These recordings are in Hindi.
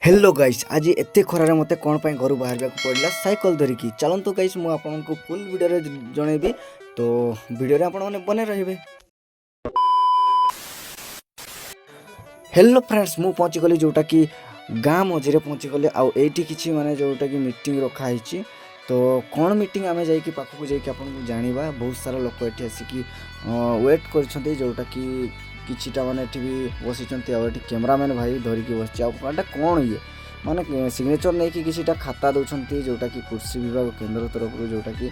हेलो गाइस आज एते खरारे मते कोन पई घर बाहर पड़ला साइकिल धरिकी चलंतु गाइस मु आपनको फुल वीडियो रे जणेबी तो वीडियो रे आपण माने बने रहिबे। हेलो फ्रेंड्स मु पहुंची गली जोटा कि गाँ मझे पहुंची गली आउ एठी किछि माने जोटा कि मीटिंग रखा हिची तो कौन मीटिंग आमे जाई कि पाखु जाई कि आपन जानिबा। बहुत सारा लोक एठी आसी कि वेट करछन्ते जोटा कि किछिटा माने एठी भी बसिचन्ते आ एठी कैमरामैन भाई धरिकी बसछि आ कौन ये माने सिग्नेचर नहीं कि किछिटा खाता दउछन्ते जोटा कि कृषि विभाग केंद्र तरफ जोटा कि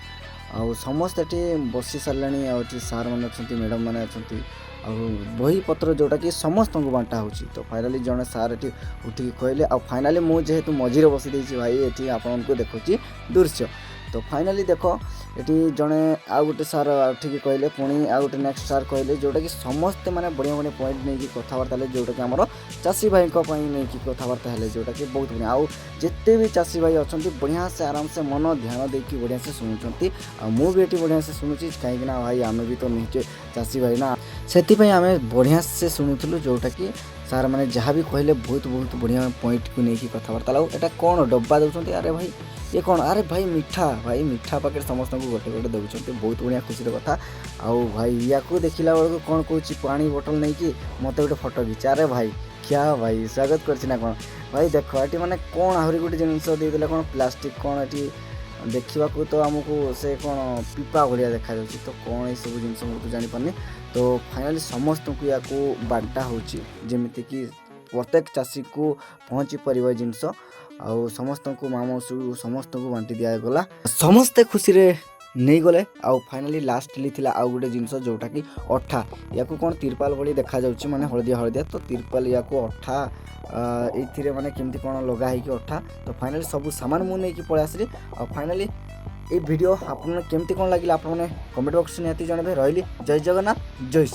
आ समस्त एठी बसी सारलानी आ एठी सार माने अछन्ती मैडम माने अछन्ती आ बही पत्र जोटा कि समस्त को बांटा होछि। तो फाइनली जने सार एठी उठी कहले आ फाइनली मु जेहेतु मझिरे बसी देछि भाई एठी आपन को देखुछि दृश्य। तो फाइनली देखो एटी जड़े आ गोटे सार उठिक कहले पुणी आ गोटे नेक्स्ट सार कहले जोटा कि समस्ते माने बढ़िया बढ़िया पॉइंट नहीं कि कथबार्ता है जोटा कि आमर चाषी भाई नहीं कि कथबार्ता है जोटा कि बहुत बढ़िया आउ जिते भी चाषी भाई अच्छा बढ़िया से आराम से मन ध्यान देकी बढ़िया से शुणुंट मुझे ये बढ़िया से शुणुची कहीं भाई आम भी तो निजे चाषी भाई ना से आम बढ़िया से शुणुलु जोटा कि सार मैंने जहाँ भी कहले बहुत बहुत बढ़िया पॉइंट को लेकिन कथबार्ता लाऊ एटा कौन डब्बा दौरान अरे भाई ये कौन अरे भाई मीठा पाके समस्त को गोटे गोटे दौरान बहुत बढ़िया खुशी कथा आउ भाई या देखला बेलू कौन कौन पानी बोतल नहीं कि मत गोटे फोटो घिचा अरे भाई क्या भाई स्वागत करना कौन भाई देख ये मैंने कौन आहरी गोटे जिनस देदेला कौन प्लास्टिक कौन ये देखा तो आमको से कौन पीपा भाया देखा तो कौन ये सब जिन मुझे जापारे। तो फाइनाली समस्त को या बांटा होमती कि प्रत्येक चाषी को पहुँची पार जिनस आउ समस्त को मामू समस्त को बांटी दिगला समस्ते खुशी रे नहीं गले आउ फाइनाली लास्टली थिला आउ गोटे जिनस जोटा कि अठा या कौन तिरपाल भली देखा जाउछि माने हलदिया हलदिया तो तिरपाल या अठा ये माने केमती कौन लगा है कि अठा। तो फाइनाली सब सामान मु नहीं कि पळै आसली आ फाइनाली ये वीडियो आपन केमती कौन लगिला आपने कमेंट बॉक्स निहाती जनबे। रहिली जय जगन्नाथ जय श्री।